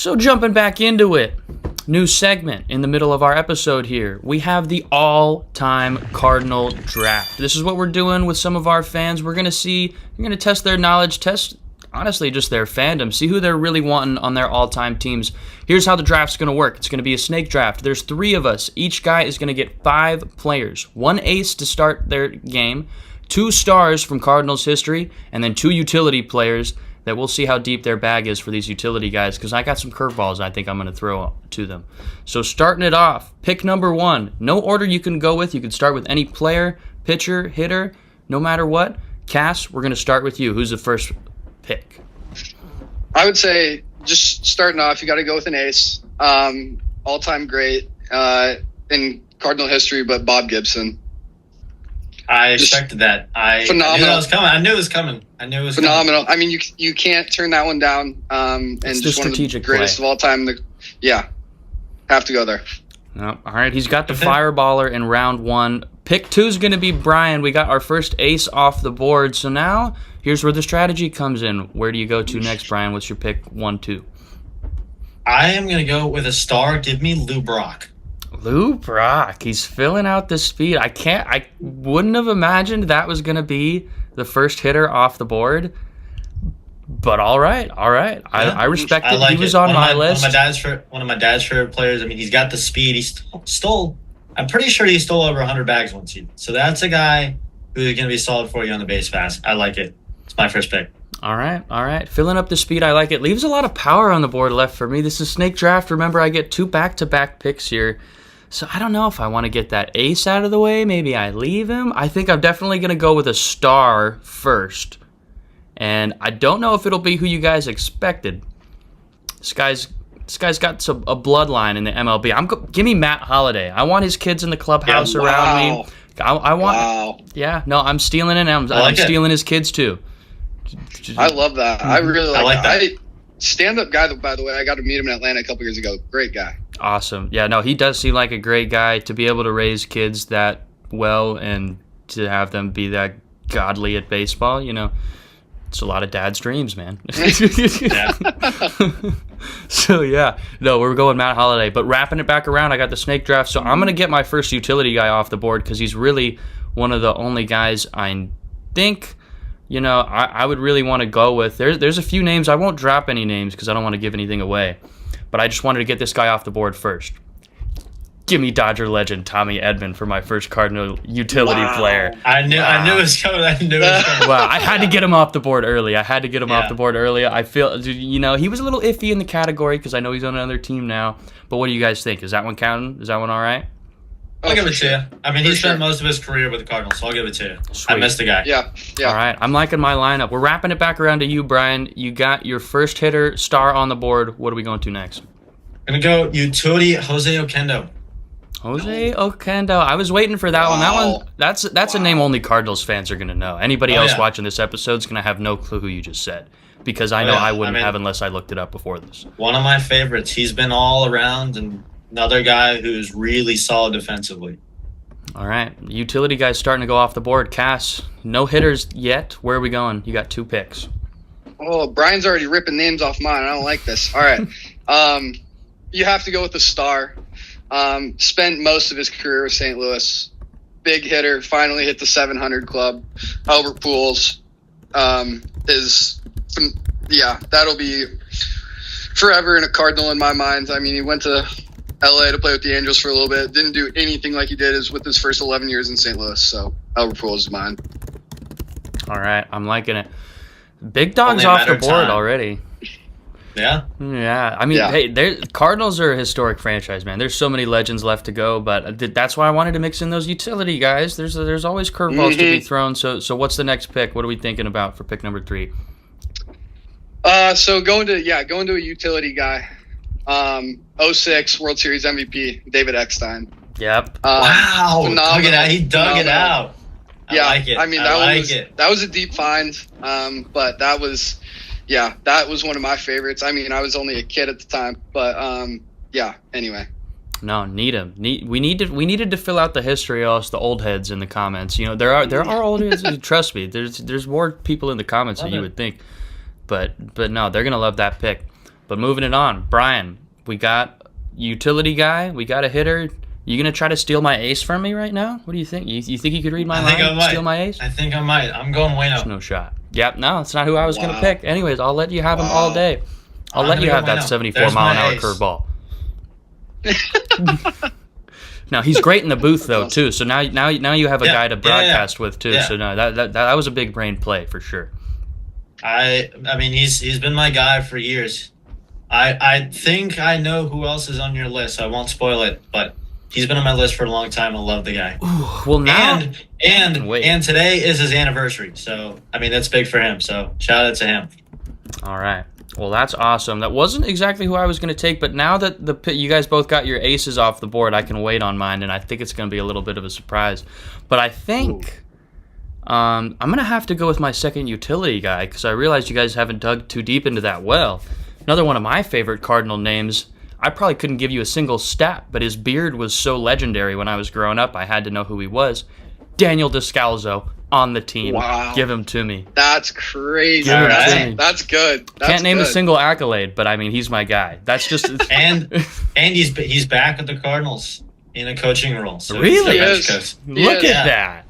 So jumping back into it, new segment in the middle of our episode here. We have the All-Time Cardinal Draft. This is what we're doing with some of our fans. We're going to test their knowledge, test, honestly, just their fandom, see who they're really wanting on their all-time teams. Here's how the draft's going to work. It's going to be a snake draft. There's 3 of us. Each guy is going to get 5 players. 1 ace to start their game, 2 stars from Cardinals history, and then 2 utility players that we'll see how deep their bag is for these utility guys, because I got some curveballs I think I'm going to throw to them. So starting it off, pick number 1. No order you can go with. You can start with any player, pitcher, hitter, no matter what. Cass, we're going to start with you. Who's the first pick? I would say, just starting off, you got to go with an ace. All-time great in Cardinal history, but Bob Gibson. I expected that. Phenomenal. Knew that was coming. I knew it was coming. Phenomenal. I mean, you can't turn that one down. And it's just the one of the strategic greatest play of all time. Have to go there. No, all right, he's got the fireballer in round 1. Pick 2 is going to be Brian. We got our first ace off the board. So now, here's where the strategy comes in. Where do you go to next, Brian? What's your pick 1, 2? I am going to go with a star. Give me Lou Brock. Lou Brock. He's filling out the speed. I wouldn't have imagined that was going to be the first hitter off the board. But all right. Yeah. I respect it. Like he was on my list. One of my dad's favorite players. I mean, he's got the speed. He stole. I'm pretty sure he stole over 100 bags one season. So that's a guy who's going to be solid for you on the base pass. I like it. It's my first pick. All right. Filling up the speed, I like it. Leaves a lot of power on the board left for me. This is Snake Draft. Remember, I get 2 back-to-back picks here. So I don't know if I want to get that ace out of the way. Maybe I leave him. I think I'm definitely going to go with a star first. And I don't know if it'll be who you guys expected. This guy's got a bloodline in the MLB. Give me Matt Holliday. I want his kids in the clubhouse around me. I want. Wow. Yeah, no, I'm stealing it. I'm stealing his kids too. I love that. I really like that. that. Stand-up guy, by the way. I got to meet him in Atlanta a couple years ago. Great guy. Awesome. Yeah, no, he does seem like a great guy to be able to raise kids that well and to have them be that godly at baseball. You know, it's a lot of dad's dreams, man. Yeah. So, yeah. No, we're going Matt Holliday. But wrapping it back around, I got the snake draft. So I'm going to get my first utility guy off the board because he's really one of the only guys I think, you know, I would really want to go with. There's a few names. I won't drop any names because I don't want to give anything away. But I just wanted to get this guy off the board first. Give me Dodger legend Tommy Edman for my first Cardinal utility player. I knew it was coming. Wow, I had to get him off the board early. I feel, you know, he was a little iffy in the category because I know he's on another team now. But what do you guys think? Is that one counting? Is that one all right? I'll give it to you. I mean, he spent most of his career with the Cardinals, so I'll give it to you. Sweet. I missed the guy. Yeah. All right, I'm liking my lineup. We're wrapping it back around to you, Brian. You got your first hitter star on the board. What are we going to next? I'm going to go utility Jose Oquendo. Jose Oquendo. I was waiting for that one. That one. That's a name only Cardinals fans are going to know. Anybody else watching this episode is going to have no clue who you just said, because I know I wouldn't have unless I looked it up before this. One of my favorites. He's been all around, and another guy who's really solid defensively. All right, utility guys starting to go off the board. Cass, no hitters yet. Where are we going? You got 2 picks. Oh, Brian's already ripping names off mine. I don't like this. All right. You have to go with the star. Spent most of his career with St. Louis. Big hitter. Finally hit the 700 club. Albert Pujols that'll be forever in a Cardinal in my mind. I mean, he went to LA to play with the Angels for a little bit. Didn't do anything like he did with his first 11 years in St. Louis. So Albert Pujols is mine. All right, I'm liking it. Big dog's off the board already. Yeah. I mean, hey, Cardinals are a historic franchise, man. There's so many legends left to go, but that's why I wanted to mix in those utility guys. There's always curveballs to be thrown. So what's the next pick? What are we thinking about for pick number 3? So going to a utility guy. 06 World Series MVP David Eckstein. Yep. Wow. Phenomenal. He dug it out. I like it. I mean, that was a deep find. But that was one of my favorites. I mean, I was only a kid at the time, but anyway. No, need him. We needed to fill out the history of us, the old heads in the comments. You know, there are old heads. Trust me, there's more people in the comments than you would think. But no, they're gonna love that pick. But moving it on, Brian, we got utility guy, we got a hitter. You gonna try to steal my ace from me right now? What do you think? You think you could read my mind? Steal my ace? I think I might. I'm going Wayno. There's no shot. Yep, no, that's not who I was gonna pick. Anyways, I'll let you have him all day. I'll let you have that 74-mile-an-hour curveball. Now he's great in the booth though too. So now you have a guy to broadcast with too. So no, that was a big brain play for sure. I mean he's been my guy for years. I think I know who else is on your list. I won't spoil it, but he's been on my list for a long time. I love the guy. Ooh, well now and today is his anniversary. So I mean that's big for him. So shout out to him. All right. Well, that's awesome. That wasn't exactly who I was going to take, but now that you guys both got your aces off the board, I can wait on mine, and I think it's going to be a little bit of a surprise. But I think I'm going to have to go with my second utility guy because I realized you guys haven't dug too deep into that well. Another one of my favorite Cardinal names, I probably couldn't give you a single stat, but his beard was so legendary when I was growing up, I had to know who he was. Daniel Descalzo on the team. Wow. Give him to me. That's crazy. That's good. Can't name a single accolade, but I mean, he's my guy. That's just and he's back at the Cardinals in a coaching role. So really? Look at that.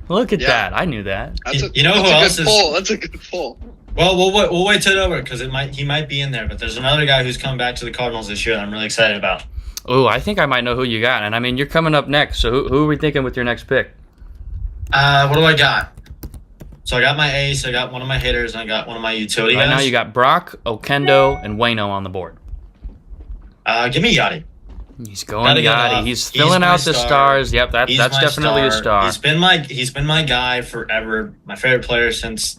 Look at that. I knew that. You know who else is? That's a good pull. Well, we'll wait till it's over because he might be in there. But there's another guy who's come back to the Cardinals this year that I'm really excited about. Oh, I think I might know who you got. And I mean, you're coming up next. So who are we thinking with your next pick? What do I got? So I got my ace, I got one of my hitters, and I got one of my utility guys. Right now you got Brock, Okendo, and Wayno on the board. Give me Yachty. He's going Yachty. He's filling out the stars. Yep, that's definitely a star. He's been my guy forever. My favorite player since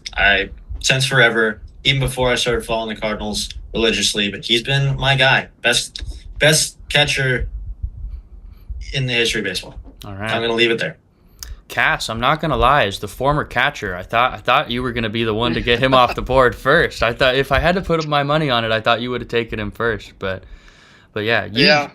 forever. Even before I started following the Cardinals religiously, but he's been my guy. Best catcher in the history of baseball. All right. I'm gonna leave it there. Cass, I'm not gonna lie, as the former catcher, I thought you were gonna be the one to get him off the board first. I thought if I had to put my money on it, I thought you would have taken him first. But yeah, yeah.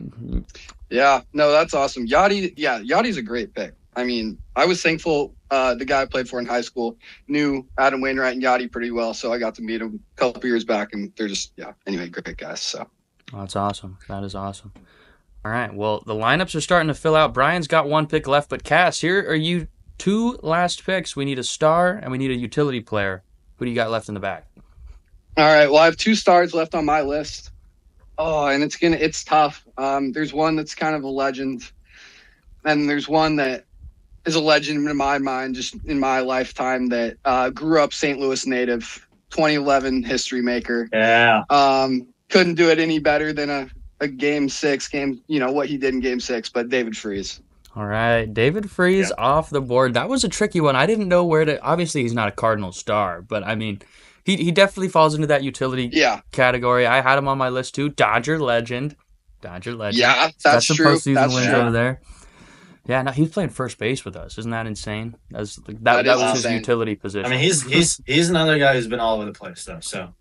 No, that's awesome. Yachty's a great pick. I mean, I was thankful the guy I played for in high school knew Adam Wainwright and Yachty pretty well, so I got to meet him a couple years back, and they're just anyway, great guys. So that's awesome. That is awesome. All right, well, the lineups are starting to fill out. Brian's got one pick left, but Cass, here are you two last picks. We need a star and we need a utility player. Who do you got left in the back? All right, well, I have two stars left on my list. Oh, and it's tough. There's one that's kind of a legend, and there's one that is a legend in my mind, just in my lifetime, that grew up St. Louis native, 2011 history maker. Yeah. Couldn't do it any better than a game 6 game, what he did in game 6, but David Freese. All right, David Freese off the board. That was a tricky one. I didn't know where to. Obviously, he's not a Cardinal star, but I mean, he definitely falls into that utility category. I had him on my list too. Dodger legend. Yeah, that's some true. Postseason wins over there. Yeah, no, he's playing first base with us. Isn't that insane? That was his utility position. I mean, he's another guy who's been all over the place though. So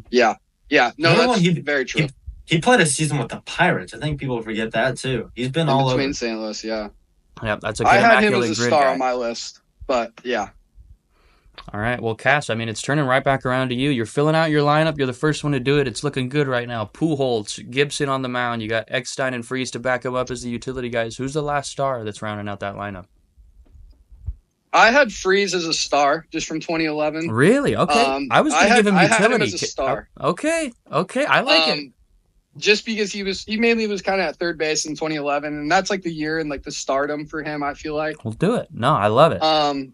yeah. No, that's very true. He played a season with the Pirates. I think people forget that too. He's been all over. Between St. Louis, yeah. Yep, that's a good I had him as a star guy on my list, but yeah. All right, well, Cass, I mean, it's turning right back around to you. You're filling out your lineup. You're the first one to do it. It's looking good right now. Pujols, Gibson on the mound. You got Eckstein and Freese to back him up as the utility guys. Who's the last star that's rounding out that lineup? I had Freese as a star just from 2011. Really? Okay. I was going to give him utility. I had him as a star. Okay. I like it. Just because he mainly was kind of at third base in 2011, and that's like the year and like the stardom for him, I feel like. We'll do it. No, I love it.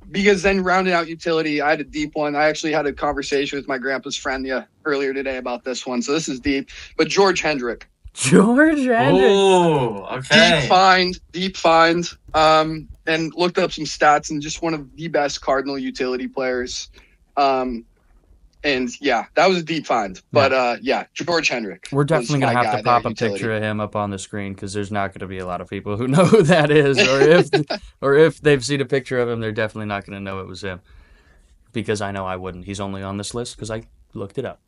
Because then rounding out utility, I had a deep one. I actually had a conversation with my grandpa's friend earlier today about this one, so this is deep. But George Hendrick. Oh, okay. Deep find. And looked up some stats, and just one of the best Cardinal utility players. And yeah, that was a deep find. But George Hendrick. We're definitely going to have to pop a picture of him up on the screen because there's not going to be a lot of people who know who that is. Or if they've seen a picture of him, they're definitely not going to know it was him. Because I know I wouldn't. He's only on this list because I looked it up.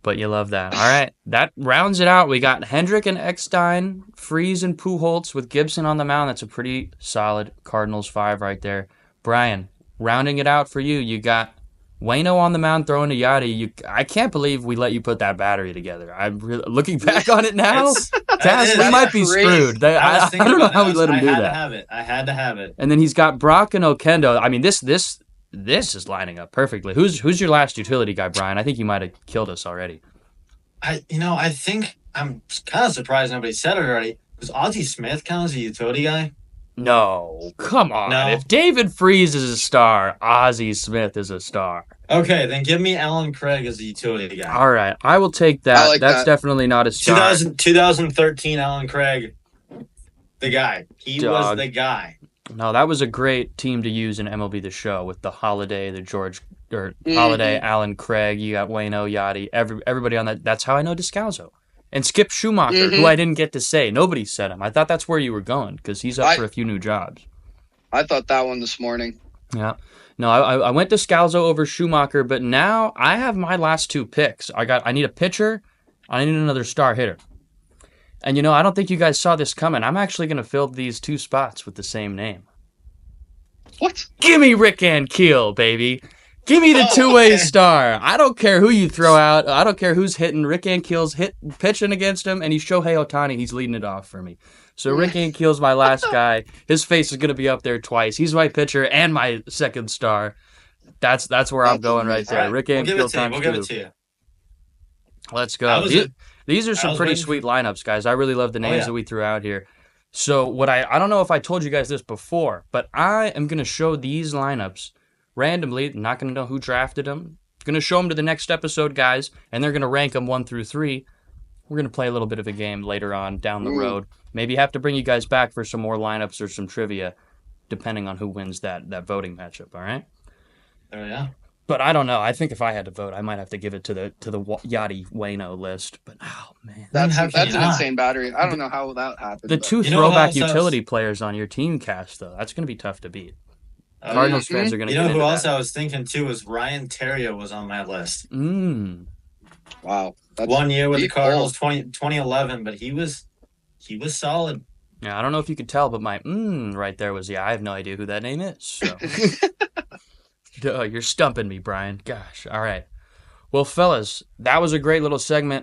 But you love that. All right, that rounds it out. We got Hendrick and Eckstein, Freese and Pujols with Gibson on the mound. That's a pretty solid Cardinals 5 right there. Brian, rounding it out for you, you got Wayno on the mound throwing to Yachty. I can't believe we let you put that battery together. I'm really, looking back on it now. Taz, we might be screwed. I don't know how we let him do that. I had to have it. And then he's got Brock and Okendo. I mean, this is lining up perfectly. Who's your last utility guy, Brian? I think you might have killed us already. I think I'm kind of surprised nobody said it already. Was Ozzie Smith count as a utility guy? No, come on. No. If David Freese is a star, Ozzie Smith is a star. Okay, then give me Alan Craig as a utility guy. All right, I will take that. Like That's that. definitely not a star. 2013 Alan Craig, the guy. He was the guy. No, that was a great team to use in MLB The Show with the Holiday, Holiday, Alan Craig. You got Wayno, Yachty, everybody on that. That's how I know Descalzo. And Skip Schumacher, who I didn't get to say. Nobody said him. I thought that's where you were going because he's up for a few new jobs. I thought that one this morning. Yeah. No, I went Descalzo over Schumacher, but now I have my last two picks. I need a pitcher. I need another star hitter. And, I don't think you guys saw this coming. I'm actually going to fill these two spots with the same name. What? Give me Rick Ankiel, baby. Give me the two-way star. I don't care who you throw out. I don't care who's hitting. Rick Ankiel's pitching against him, and he's Shohei Ohtani. He's leading it off for me. So Rick Ankiel's my last guy. His face is going to be up there twice. He's my pitcher and my second star. That's where I'm going right there. Right. Rick Ankiel times We'll two. give it to you. Let's go. These are some pretty sweet lineups, guys. I really love the names that we threw out here. So I don't know if I told you guys this before, but I am going to show these lineups randomly. I'm not going to know who drafted them. I'm going to show them to the next episode, guys, and they're going to rank them 1 through 3. We're going to play a little bit of a game later on down the road. Maybe have to bring you guys back for some more lineups or some trivia, depending on who wins that voting matchup, all right? Oh, yeah. But I don't know. I think if I had to vote, I might have to give it to the Yachty Wayno list. But oh man, that's an insane battery. I don't know how that happened. The two throwback utility players on your team cast, though, that's going to be tough to beat. Cardinals fans are going to. You know who else I was thinking too was Ryan Theriot was on my list. Wow, that's 1 year with the Cardinals, 2011, but he was solid. Yeah, I don't know if you could tell, but my right there was I have no idea who that name is. So. You're stumping me, Brian. Gosh. All right. Well, fellas, that was a great little segment.